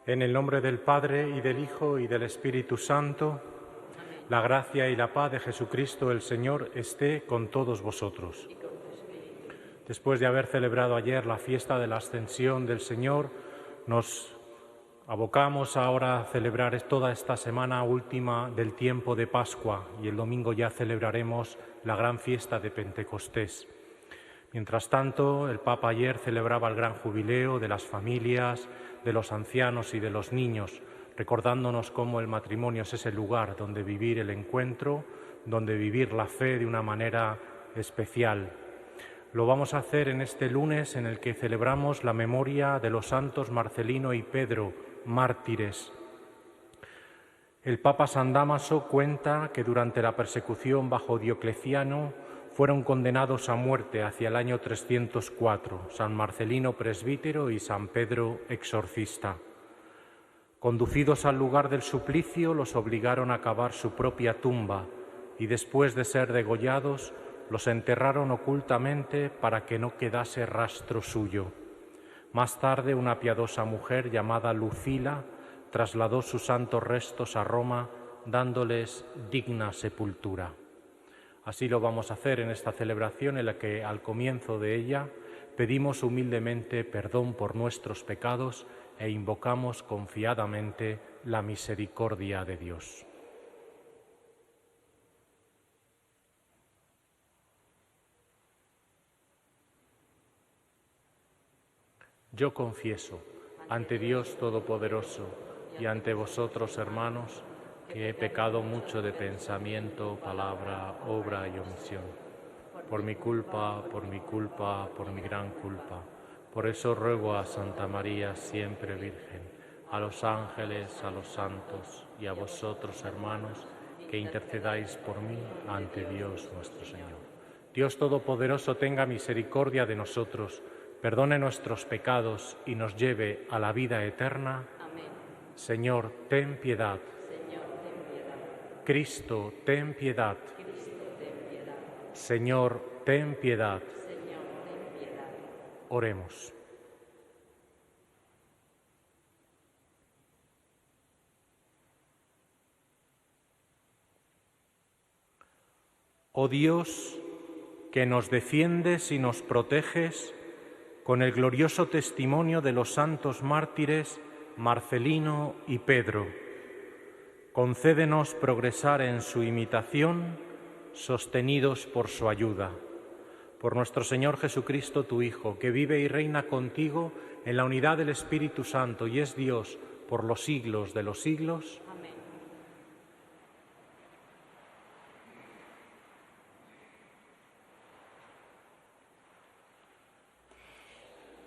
En el nombre del Padre, y del Hijo, y del Espíritu Santo, la gracia y la paz de Jesucristo el Señor esté con todos vosotros. Después de haber celebrado ayer la fiesta de la Ascensión del Señor, nos abocamos ahora a celebrar toda esta semana última del tiempo de Pascua, y el domingo ya celebraremos la gran fiesta de Pentecostés. Mientras tanto, el Papa ayer celebraba el gran jubileo de las familias, de los ancianos y de los niños, recordándonos cómo el matrimonio es ese lugar donde vivir el encuentro, donde vivir la fe de una manera especial. Lo vamos a hacer en este lunes en el que celebramos la memoria de los santos Marcelino y Pedro, mártires. El Papa San Dámaso cuenta que durante la persecución bajo Diocleciano fueron condenados a muerte hacia el año 304, San Marcelino presbítero y San Pedro exorcista. Conducidos al lugar del suplicio, los obligaron a cavar su propia tumba y después de ser degollados, los enterraron ocultamente para que no quedase rastro suyo. Más tarde, una piadosa mujer llamada Lucila trasladó sus santos restos a Roma, dándoles digna sepultura. Así lo vamos a hacer en esta celebración en la que al comienzo de ella pedimos humildemente perdón por nuestros pecados e invocamos confiadamente la misericordia de Dios. Yo confieso ante Dios Todopoderoso y ante vosotros, hermanos, que he pecado mucho de pensamiento, palabra, obra y omisión. Por mi culpa, por mi gran culpa. Por eso ruego a Santa María, siempre Virgen, a los ángeles, a los santos y a vosotros, hermanos, que intercedáis por mí ante Dios nuestro Señor. Dios Todopoderoso tenga misericordia de nosotros, perdone nuestros pecados y nos lleve a la vida eterna. Amén. Señor, ten piedad. Cristo, ten piedad. Señor, ten piedad. Oremos. Oh Dios, que nos defiendes y nos proteges con el glorioso testimonio de los santos mártires Marcelino y Pedro, concédenos progresar en su imitación, sostenidos por su ayuda. Por nuestro Señor Jesucristo, tu Hijo, que vive y reina contigo en la unidad del Espíritu Santo y es Dios por los siglos de los siglos. Amén.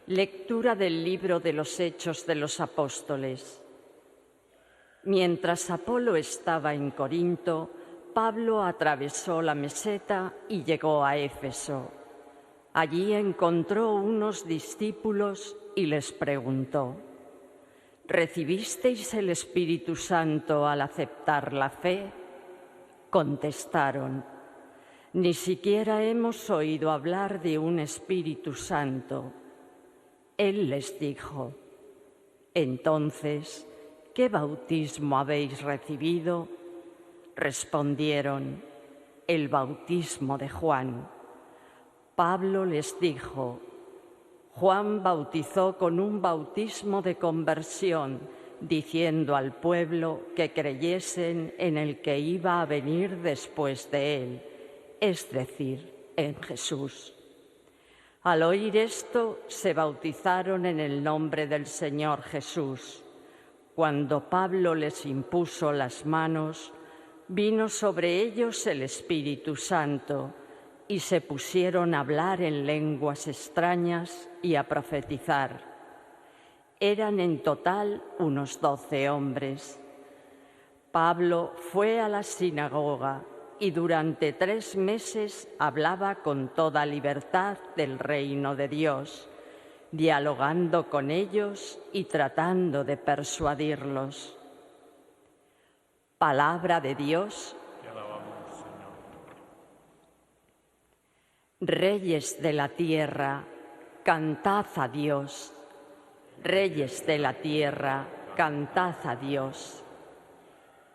Lectura del libro de los Hechos de los Apóstoles. Mientras Apolo estaba en Corinto, Pablo atravesó la meseta y llegó a Éfeso. Allí encontró unos discípulos y les preguntó: ¿recibisteis el Espíritu Santo al aceptar la fe? Contestaron: ni siquiera hemos oído hablar de un Espíritu Santo. Él les dijo: entonces, ¿qué bautismo habéis recibido? Respondieron: el bautismo de Juan. Pablo les dijo: Juan bautizó con un bautismo de conversión, diciendo al pueblo que creyesen en el que iba a venir después de él, es decir, en Jesús. Al oír esto, se bautizaron en el nombre del Señor Jesús. Cuando Pablo les impuso las manos, vino sobre ellos el Espíritu Santo y se pusieron a hablar en lenguas extrañas y a profetizar. Eran en total unos 12 hombres. Pablo fue a la sinagoga y durante 3 meses hablaba con toda libertad del reino de Dios, dialogando con ellos y tratando de persuadirlos. Palabra de Dios. Te alabamos, Señor. Reyes de la tierra, cantad a Dios. Reyes de la tierra, cantad a Dios.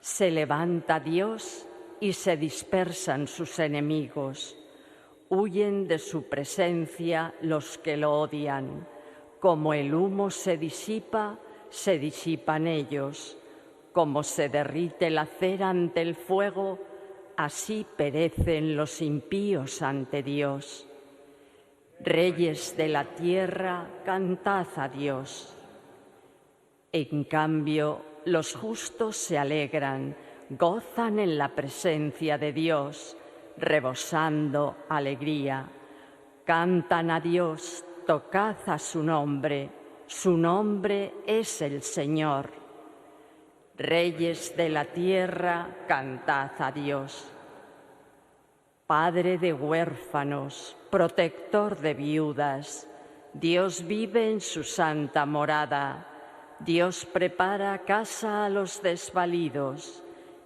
Se levanta Dios y se dispersan sus enemigos. Huyen de su presencia los que lo odian. Como el humo se disipan ellos. Como se derrite la cera ante el fuego, así perecen los impíos ante Dios. Reyes de la tierra, cantad a Dios. En cambio, los justos se alegran, gozan en la presencia de Dios, rebosando alegría. Cantan a Dios, tocad a su nombre es el Señor. Reyes de la tierra, cantad a Dios. Padre de huérfanos, protector de viudas, Dios vive en su santa morada. Dios prepara casa a los desvalidos,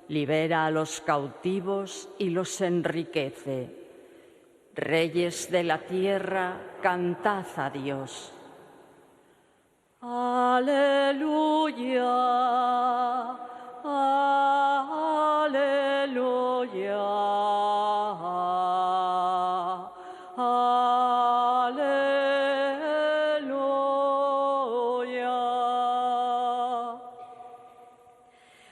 libera a los cautivos y los enriquece. Reyes de la tierra, cantad a Dios. Aleluya, aleluya, aleluya.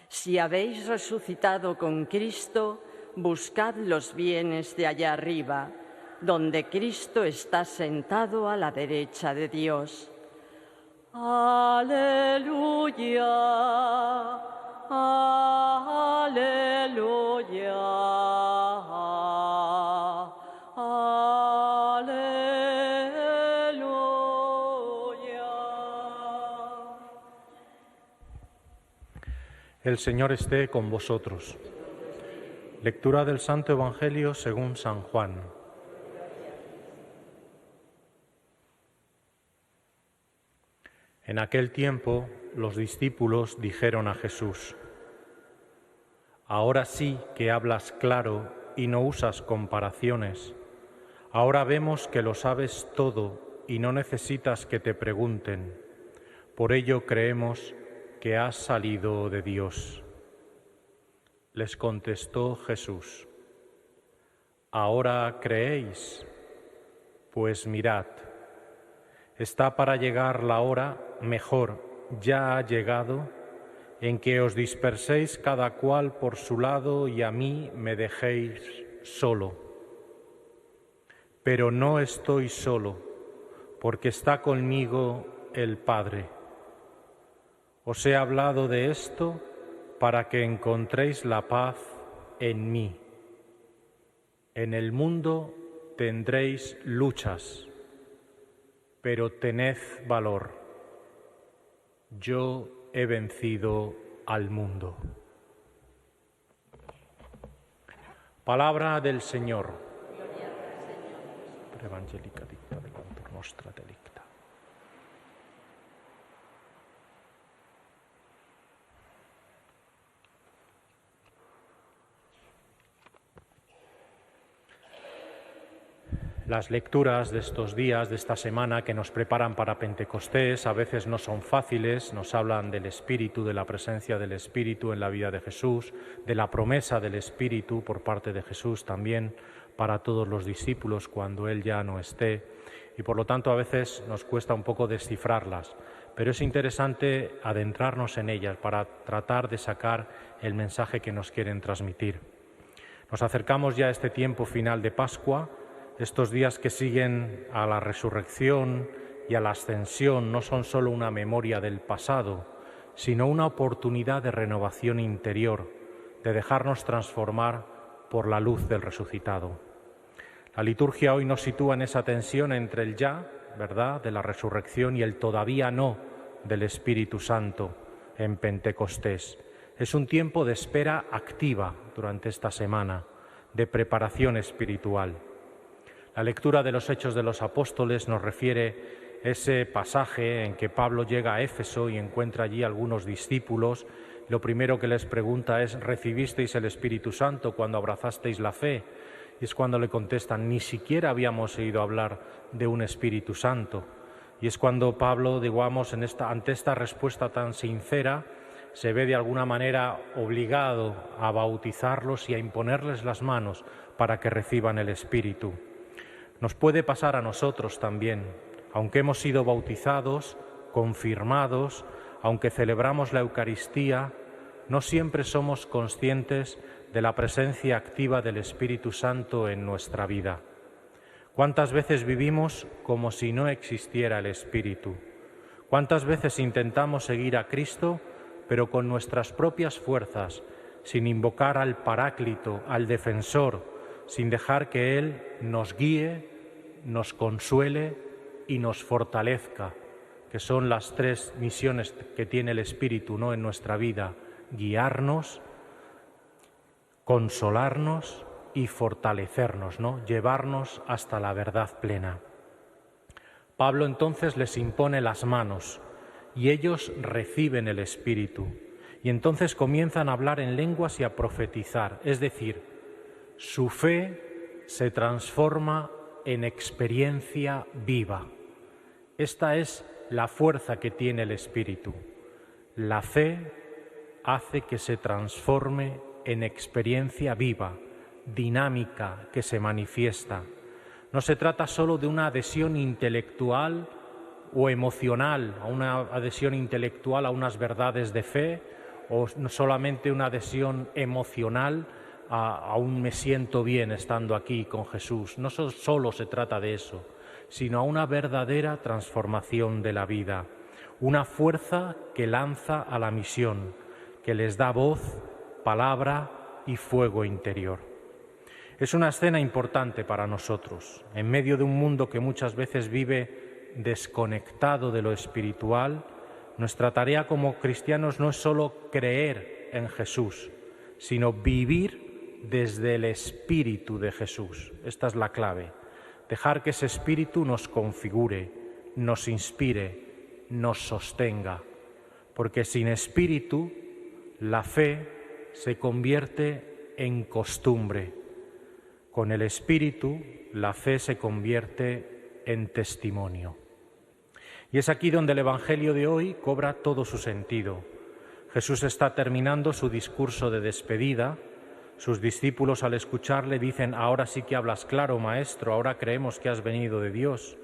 Si habéis resucitado con Cristo, buscad los bienes de allá arriba, donde Cristo está sentado a la derecha de Dios. Aleluya, aleluya, aleluya. El Señor esté con vosotros. Lectura del Santo Evangelio según San Juan. En aquel tiempo, los discípulos dijeron a Jesús: «Ahora sí que hablas claro y no usas comparaciones. Ahora vemos que lo sabes todo y no necesitas que te pregunten. Por ello creemos que has salido de Dios». Les contestó Jesús: «¿Ahora creéis? Pues mirad, está para llegar la hora, mejor, ya ha llegado, en que os disperséis cada cual por su lado y a mí me dejéis solo. Pero no estoy solo, porque está conmigo el Padre. Os he hablado de esto para que encontréis la paz en mí. En el mundo tendréis luchas, pero tened valor. Yo he vencido al mundo». Palabra del Señor. Per Evangelica dicta de cantor nostra delicta. Las lecturas de estos días, de esta semana que nos preparan para Pentecostés, a veces no son fáciles, nos hablan del Espíritu, de la presencia del Espíritu en la vida de Jesús, de la promesa del Espíritu por parte de Jesús también para todos los discípulos cuando Él ya no esté, y por lo tanto a veces nos cuesta un poco descifrarlas, pero es interesante adentrarnos en ellas para tratar de sacar el mensaje que nos quieren transmitir. Nos acercamos ya a este tiempo final de Pascua. Estos días que siguen a la resurrección y a la ascensión no son solo una memoria del pasado, sino una oportunidad de renovación interior, de dejarnos transformar por la luz del resucitado. La liturgia hoy nos sitúa en esa tensión entre el ya, ¿verdad?, de la resurrección y el todavía no del Espíritu Santo en Pentecostés. Es un tiempo de espera activa durante esta semana, de preparación espiritual. La lectura de los Hechos de los Apóstoles nos refiere ese pasaje en que Pablo llega a Éfeso y encuentra allí algunos discípulos. Lo primero que les pregunta es: ¿recibisteis el Espíritu Santo cuando abrazasteis la fe? Y es cuando le contestan: ni siquiera habíamos oído hablar de un Espíritu Santo. Y es cuando Pablo, digamos, ante esta respuesta tan sincera, se ve de alguna manera obligado a bautizarlos y a imponerles las manos para que reciban el Espíritu. Nos puede pasar a nosotros también, aunque hemos sido bautizados, confirmados, aunque celebramos la Eucaristía, no siempre somos conscientes de la presencia activa del Espíritu Santo en nuestra vida. ¿Cuántas veces vivimos como si no existiera el Espíritu? ¿Cuántas veces intentamos seguir a Cristo, pero con nuestras propias fuerzas, sin invocar al Paráclito, al Defensor, sin dejar que Él nos guíe, nos consuele y nos fortalezca, que son las tres misiones que tiene el Espíritu, ¿no?, en nuestra vida: guiarnos, consolarnos y fortalecernos, ¿no?, llevarnos hasta la verdad plena. Pablo entonces les impone las manos y ellos reciben el Espíritu y entonces comienzan a hablar en lenguas y a profetizar, es decir, su fe se transforma en experiencia viva. Esta es la fuerza que tiene el Espíritu. La fe hace que se transforme en experiencia viva, dinámica, que se manifiesta. No se trata solo de una adhesión intelectual o emocional, a una adhesión intelectual a unas verdades de fe, o no solamente una adhesión emocional a un me siento bien estando aquí con Jesús. No solo se trata de eso, sino a una verdadera transformación de la vida, una fuerza que lanza a la misión, que les da voz, palabra y fuego interior. Es una escena importante para nosotros, en medio de un mundo que muchas veces vive desconectado de lo espiritual. Nuestra tarea como cristianos no es solo creer en Jesús, sino vivir desde el Espíritu de Jesús. Esta es la clave. Dejar que ese Espíritu nos configure, nos inspire, nos sostenga. Porque sin Espíritu, la fe se convierte en costumbre. Con el Espíritu, la fe se convierte en testimonio. Y es aquí donde el Evangelio de hoy cobra todo su sentido. Jesús está terminando su discurso de despedida. Sus discípulos, al escucharle, dicen: ahora sí que hablas claro, Maestro, ahora creemos que has venido de Dios.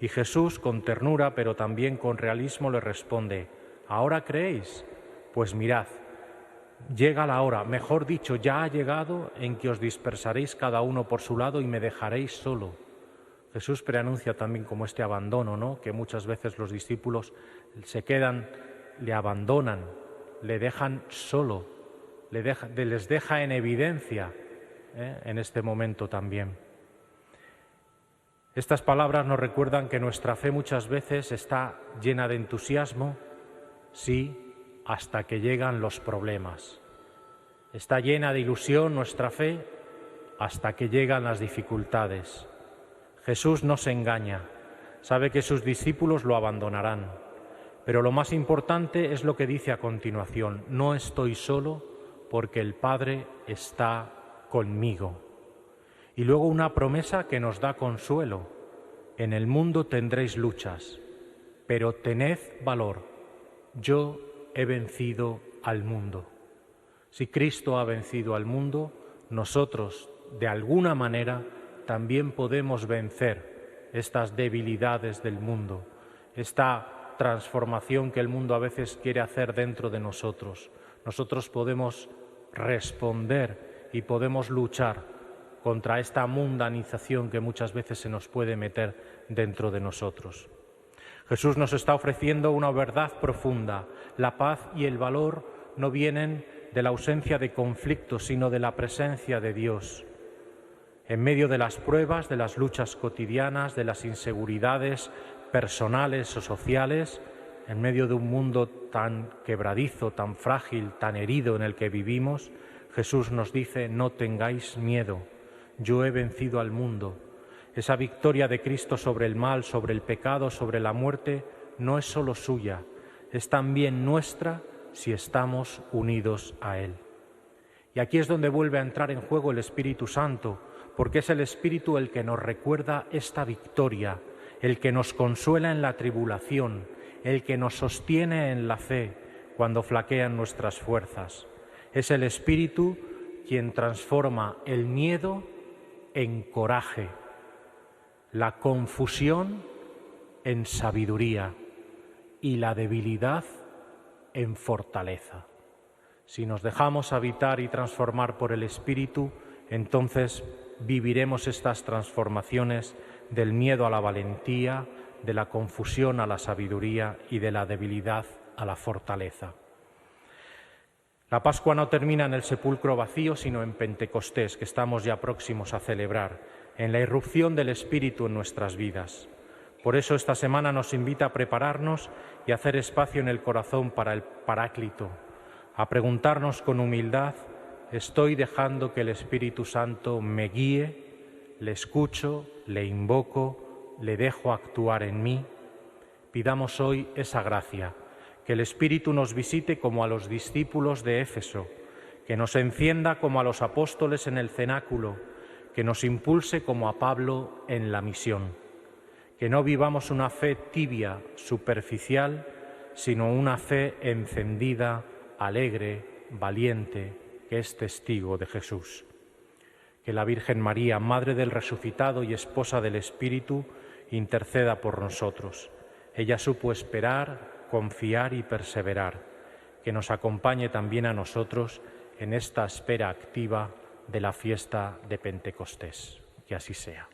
Y Jesús, con ternura, pero también con realismo, le responde: ¿ahora creéis? Pues mirad, llega la hora, mejor dicho, ya ha llegado, en que os dispersaréis cada uno por su lado y me dejaréis solo. Jesús preanuncia también como este abandono, ¿no?, que muchas veces los discípulos se quedan, le abandonan, le dejan solo, les deja en evidencia en este momento también. Estas palabras nos recuerdan que nuestra fe muchas veces está llena de entusiasmo, sí, hasta que llegan los problemas. Está llena de ilusión nuestra fe hasta que llegan las dificultades. Jesús no se engaña, sabe que sus discípulos lo abandonarán, pero lo más importante es lo que dice a continuación: no estoy solo porque el Padre está conmigo. Y luego una promesa que nos da consuelo: en el mundo tendréis luchas, pero tened valor, yo he vencido al mundo. Si Cristo ha vencido al mundo, nosotros, de alguna manera, también podemos vencer estas debilidades del mundo, esta transformación que el mundo a veces quiere hacer dentro de nosotros. Nosotros podemos responder y podemos luchar contra esta mundanización que muchas veces se nos puede meter dentro de nosotros. Jesús nos está ofreciendo una verdad profunda. La paz y el valor no vienen de la ausencia de conflictos, sino de la presencia de Dios. En medio de las pruebas, de las luchas cotidianas, de las inseguridades personales o sociales, en medio de un mundo tan quebradizo, tan frágil, tan herido en el que vivimos, Jesús nos dice: no tengáis miedo, yo he vencido al mundo. Esa victoria de Cristo sobre el mal, sobre el pecado, sobre la muerte, no es solo suya, es también nuestra si estamos unidos a Él. Y aquí es donde vuelve a entrar en juego el Espíritu Santo, porque es el Espíritu el que nos recuerda esta victoria, el que nos consuela en la tribulación, el que nos sostiene en la fe cuando flaquean nuestras fuerzas. Es el Espíritu quien transforma el miedo en coraje, la confusión en sabiduría y la debilidad en fortaleza. Si nos dejamos habitar y transformar por el Espíritu, entonces viviremos estas transformaciones del miedo a la valentía, de la confusión a la sabiduría y de la debilidad a la fortaleza. La Pascua no termina en el sepulcro vacío, sino en Pentecostés, que estamos ya próximos a celebrar, en la irrupción del Espíritu en nuestras vidas. Por eso esta semana nos invita a prepararnos y a hacer espacio en el corazón para el Paráclito, a preguntarnos con humildad: ¿estoy dejando que el Espíritu Santo me guíe? ¿Le escucho? ¿Le invoco? ¿Le dejo actuar en mí? Pidamos hoy esa gracia, que el Espíritu nos visite como a los discípulos de Éfeso, que nos encienda como a los apóstoles en el cenáculo, que nos impulse como a Pablo en la misión, que no vivamos una fe tibia, superficial, sino una fe encendida, alegre, valiente, que es testigo de Jesús. Que la Virgen María, Madre del Resucitado y Esposa del Espíritu, interceda por nosotros. Ella supo esperar, confiar y perseverar, que nos acompañe también a nosotros en esta espera activa de la fiesta de Pentecostés. Que así sea.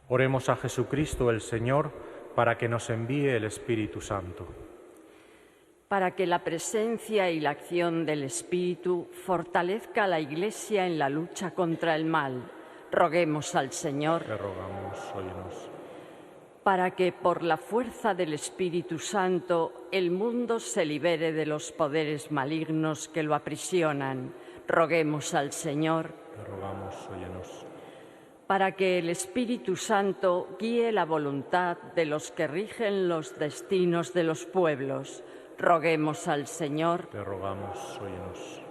Oremos a Jesucristo el Señor para que nos envíe el Espíritu Santo. Para que la presencia y la acción del Espíritu fortalezca a la Iglesia en la lucha contra el mal, roguemos al Señor. Te rogamos, óyenos. Para que por la fuerza del Espíritu Santo el mundo se libere de los poderes malignos que lo aprisionan, roguemos al Señor. Te rogamos, óyenos. Para que el Espíritu Santo guíe la voluntad de los que rigen los destinos de los pueblos, roguemos al Señor. Te rogamos, óyenos.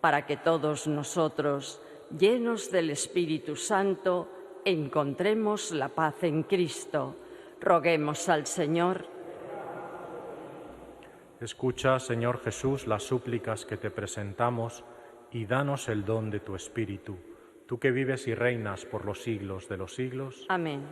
Para que todos nosotros, llenos del Espíritu Santo, encontremos la paz en Cristo, roguemos al Señor. Escucha, Señor Jesús, las súplicas que te presentamos y danos el don de tu Espíritu. Tú que vives y reinas por los siglos de los siglos. Amén.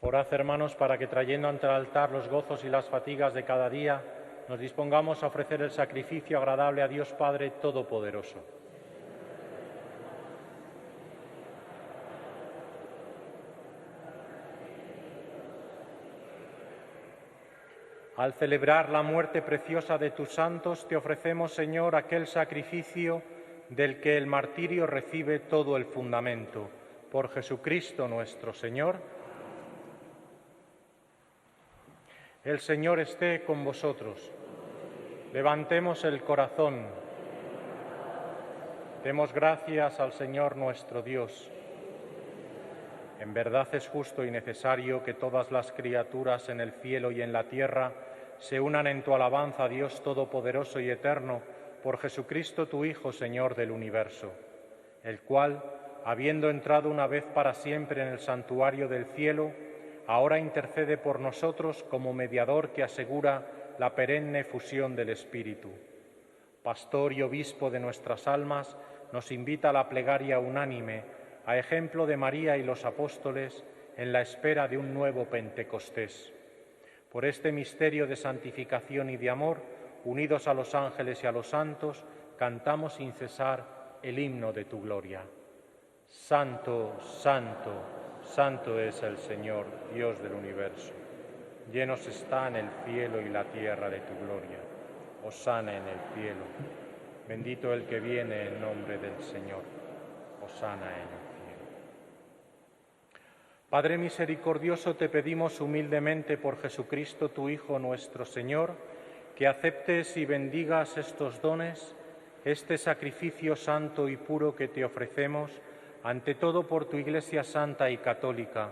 Orad, hermanos, para que trayendo ante el altar los gozos y las fatigas de cada día, nos dispongamos a ofrecer el sacrificio agradable a Dios Padre Todopoderoso. Al celebrar la muerte preciosa de tus santos, te ofrecemos, Señor, aquel sacrificio del que el martirio recibe todo el fundamento. Por Jesucristo nuestro Señor. El Señor esté con vosotros. Levantemos el corazón. Demos gracias al Señor nuestro Dios. En verdad es justo y necesario que todas las criaturas en el cielo y en la tierra se unan en tu alabanza a Dios Todopoderoso y Eterno, por Jesucristo tu Hijo, Señor del universo, el cual, habiendo entrado una vez para siempre en el santuario del cielo, ahora intercede por nosotros como mediador que asegura la perenne fusión del Espíritu. Pastor y obispo de nuestras almas, nos invita a la plegaria unánime, a ejemplo de María y los apóstoles, en la espera de un nuevo Pentecostés. Por este misterio de santificación y de amor, unidos a los ángeles y a los santos, cantamos sin cesar el himno de tu gloria. Santo, santo, santo es el Señor, Dios del universo. Llenos están el cielo y la tierra de tu gloria. Hosana en el cielo. Bendito el que viene en nombre del Señor. Hosana en el cielo. Padre misericordioso, te pedimos humildemente por Jesucristo, tu Hijo nuestro Señor, que aceptes y bendigas estos dones, este sacrificio santo y puro que te ofrecemos, ante todo por tu Iglesia santa y católica,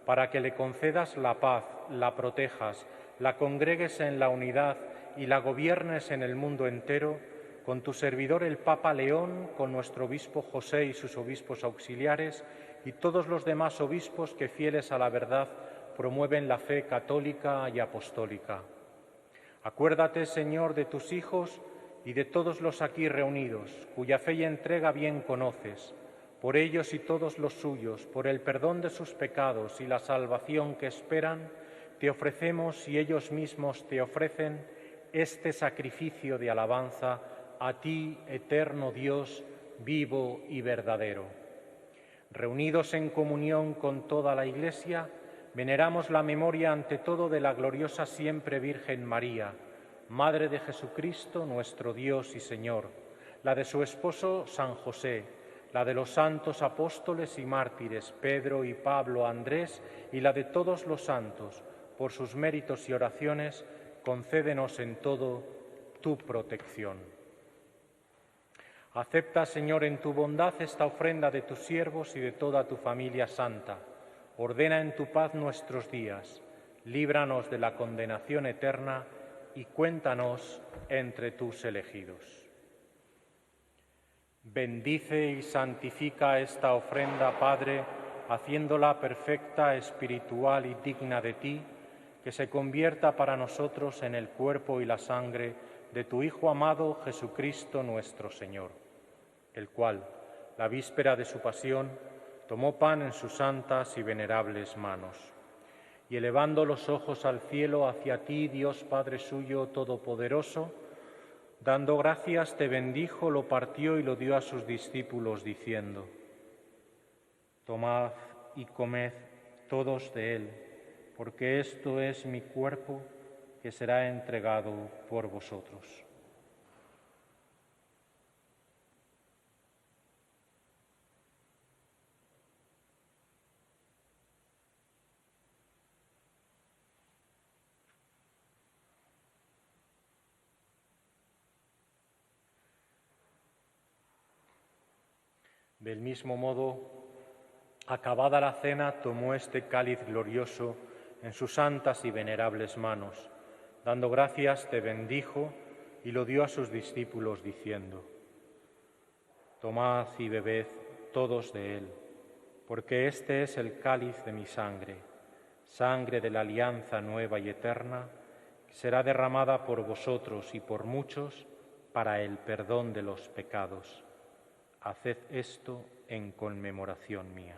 para que le concedas la paz, la protejas, la congregues en la unidad y la gobiernes en el mundo entero, con tu servidor el Papa León, con nuestro obispo José y sus obispos auxiliares, y todos los demás obispos que, fieles a la verdad, promueven la fe católica y apostólica. Acuérdate, Señor, de tus hijos y de todos los aquí reunidos, cuya fe y entrega bien conoces. Por ellos y todos los suyos, por el perdón de sus pecados y la salvación que esperan, te ofrecemos y ellos mismos te ofrecen este sacrificio de alabanza a ti, eterno Dios, vivo y verdadero. Reunidos en comunión con toda la Iglesia, veneramos la memoria ante todo de la gloriosa siempre Virgen María, Madre de Jesucristo, nuestro Dios y Señor, la de su esposo San José, la de los santos apóstoles y mártires Pedro y Pablo, Andrés, y la de todos los santos. Por sus méritos y oraciones, concédenos en todo tu protección. Acepta, Señor, en tu bondad esta ofrenda de tus siervos y de toda tu familia santa. Ordena en tu paz nuestros días, líbranos de la condenación eterna y cuéntanos entre tus elegidos. Bendice y santifica esta ofrenda, Padre, haciéndola perfecta, espiritual y digna de ti, que se convierta para nosotros en el cuerpo y la sangre de tu Hijo amado, Jesucristo nuestro Señor, el cual, la víspera de su pasión, tomó pan en sus santas y venerables manos, y elevando los ojos al cielo hacia ti, Dios Padre suyo todopoderoso, dando gracias te bendijo, lo partió y lo dio a sus discípulos, diciendo: Tomad y comed todos de él, porque esto es mi cuerpo que será entregado por vosotros. Del mismo modo, acabada la cena, tomó este cáliz glorioso en sus santas y venerables manos. Dando gracias, te bendijo y lo dio a sus discípulos, diciendo: Tomad y bebed todos de él, porque este es el cáliz de mi sangre, sangre de la alianza nueva y eterna, que será derramada por vosotros y por muchos para el perdón de los pecados. Haced esto en conmemoración mía.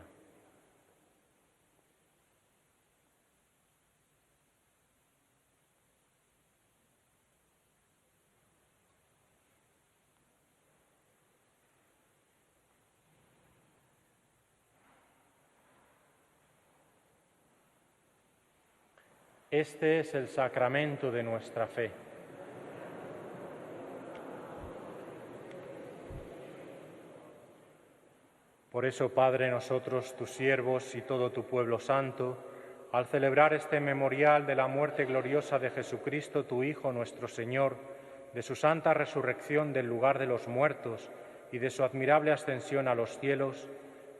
Este es el sacramento de nuestra fe. Por eso, Padre, nosotros, tus siervos y todo tu pueblo santo, al celebrar este memorial de la muerte gloriosa de Jesucristo, tu Hijo, nuestro Señor, de su santa resurrección del lugar de los muertos y de su admirable ascensión a los cielos,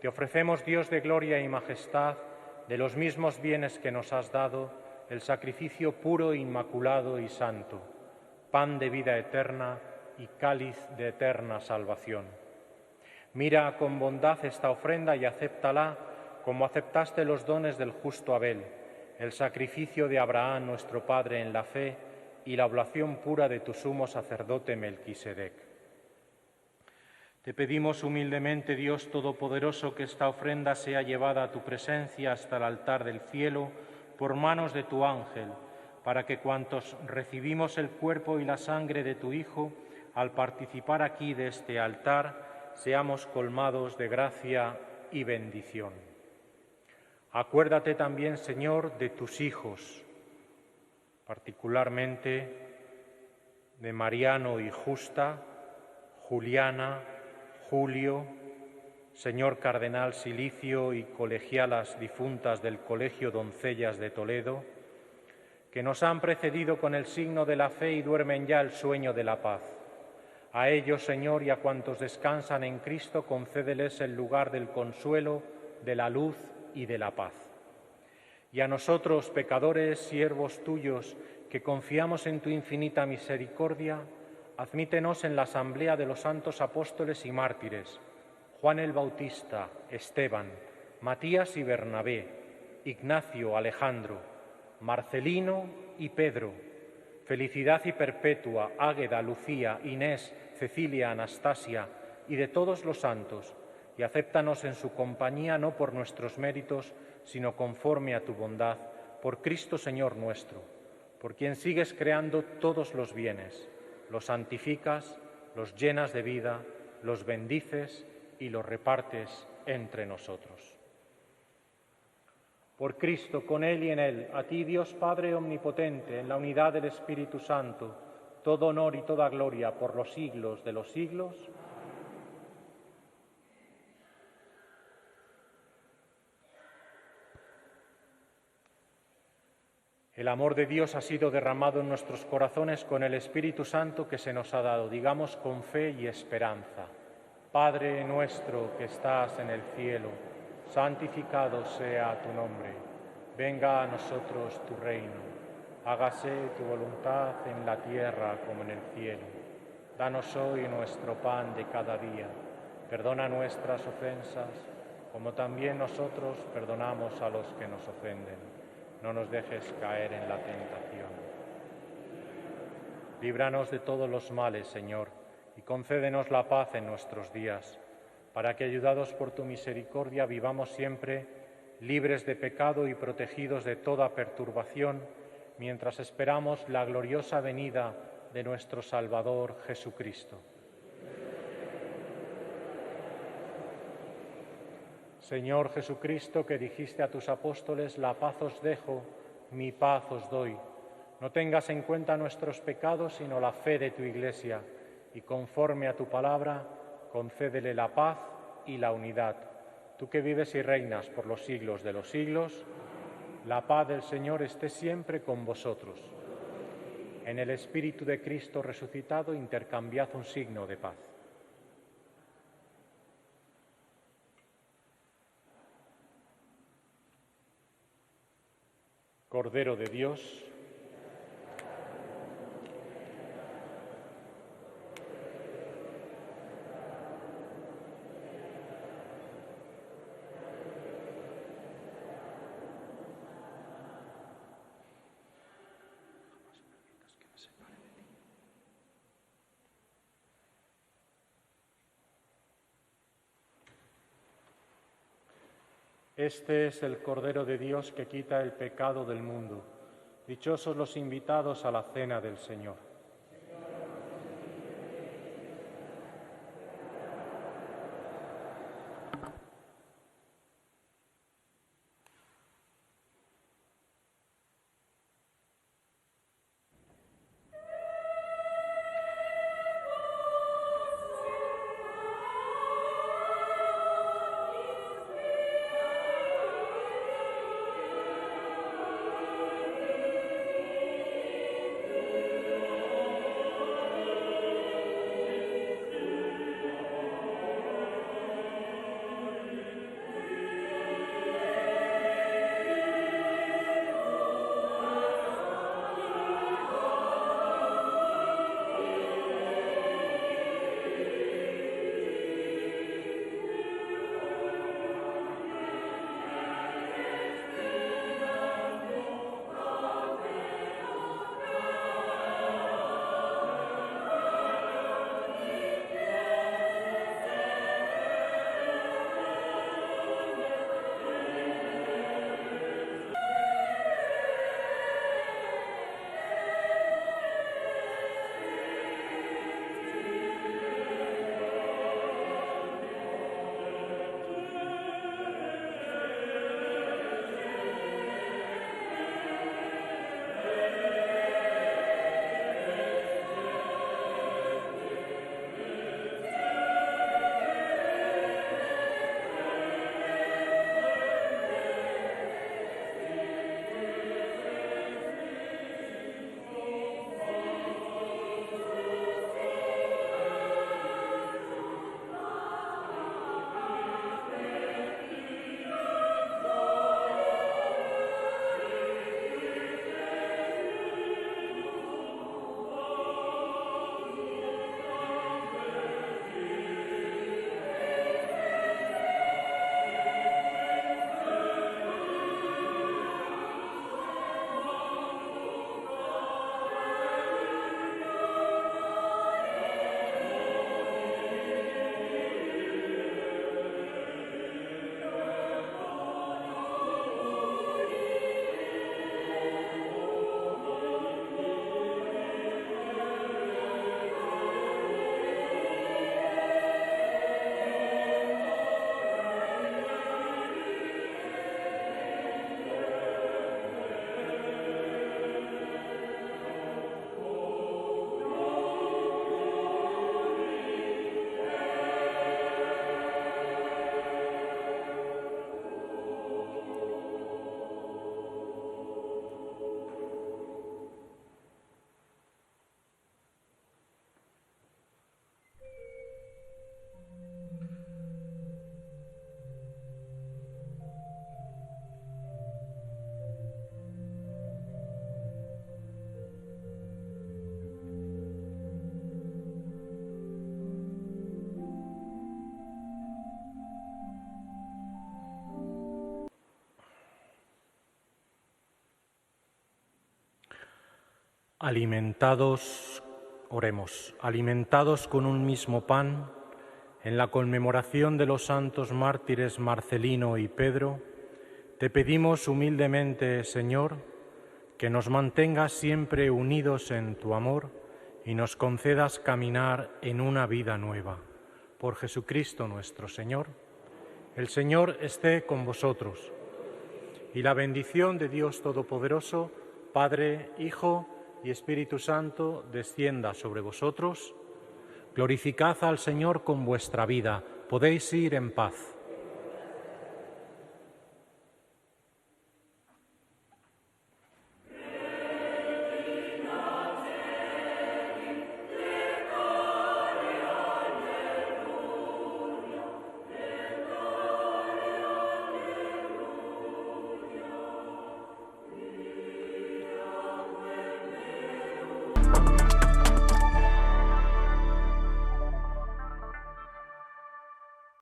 te ofrecemos, Dios de gloria y majestad, de los mismos bienes que nos has dado, el sacrificio puro, inmaculado y santo, pan de vida eterna y cáliz de eterna salvación. Mira con bondad esta ofrenda y acéptala como aceptaste los dones del justo Abel, el sacrificio de Abraham, nuestro Padre en la fe, y la oblación pura de tu sumo sacerdote Melquisedec. Te pedimos humildemente, Dios Todopoderoso, que esta ofrenda sea llevada a tu presencia hasta el altar del cielo por manos de tu ángel, para que cuantos recibimos el cuerpo y la sangre de tu Hijo, al participar aquí de este altar, seamos colmados de gracia y bendición. Acuérdate también, Señor, de tus hijos, particularmente de Mariano y Justa, Juliana, Julio, señor Cardenal Silicio y colegialas difuntas del Colegio Doncellas de Toledo, que nos han precedido con el signo de la fe y duermen ya el sueño de la paz. A ellos, Señor, y a cuantos descansan en Cristo, concédeles el lugar del consuelo, de la luz y de la paz. Y a nosotros, pecadores, siervos tuyos, que confiamos en tu infinita misericordia, admítenos en la asamblea de los santos apóstoles y mártires, Juan el Bautista, Esteban, Matías y Bernabé, Ignacio, Alejandro, Marcelino y Pedro, Felicidad y Perpetua, Águeda, Lucía, Inés, Cecilia, Anastasia y de todos los santos, y acéptanos en su compañía no por nuestros méritos, sino conforme a tu bondad, por Cristo Señor nuestro, por quien sigues creando todos los bienes, los santificas, los llenas de vida, los bendices y los repartes entre nosotros. Por Cristo, con Él y en Él, a ti, Dios Padre Omnipotente, en la unidad del Espíritu Santo, todo honor y toda gloria por los siglos de los siglos. El amor de Dios ha sido derramado en nuestros corazones con el Espíritu Santo que se nos ha dado. Digamos con fe y esperanza: Padre nuestro que estás en el cielo, santificado sea tu nombre. Venga a nosotros tu reino. Hágase tu voluntad en la tierra como en el cielo. Danos hoy nuestro pan de cada día. Perdona nuestras ofensas, como también nosotros perdonamos a los que nos ofenden. No nos dejes caer en la tentación. Líbranos de todos los males, Señor, y concédenos la paz en nuestros días, para que, ayudados por tu misericordia, vivamos siempre libres de pecado y protegidos de toda perturbación, mientras esperamos la gloriosa venida de nuestro Salvador Jesucristo. Señor Jesucristo, que dijiste a tus apóstoles: la paz os dejo, mi paz os doy. No tengas en cuenta nuestros pecados, sino la fe de tu Iglesia, y conforme a tu palabra, concédele la paz y la unidad. Tú que vives y reinas por los siglos de los siglos, la paz del Señor esté siempre con vosotros. En el Espíritu de Cristo resucitado, intercambiad un signo de paz. Cordero de Dios, este es el Cordero de Dios que quita el pecado del mundo. Dichosos los invitados a la cena del Señor. Oremos, alimentados con un mismo pan, en la conmemoración de los santos mártires Marcelino y Pedro, te pedimos humildemente, Señor, que nos mantengas siempre unidos en tu amor y nos concedas caminar en una vida nueva. Por Jesucristo nuestro Señor. El Señor esté con vosotros. Y la bendición de Dios Todopoderoso, Padre, Hijo y Espíritu Santo, descienda sobre vosotros. Glorificad al Señor con vuestra vida. Podéis ir en paz.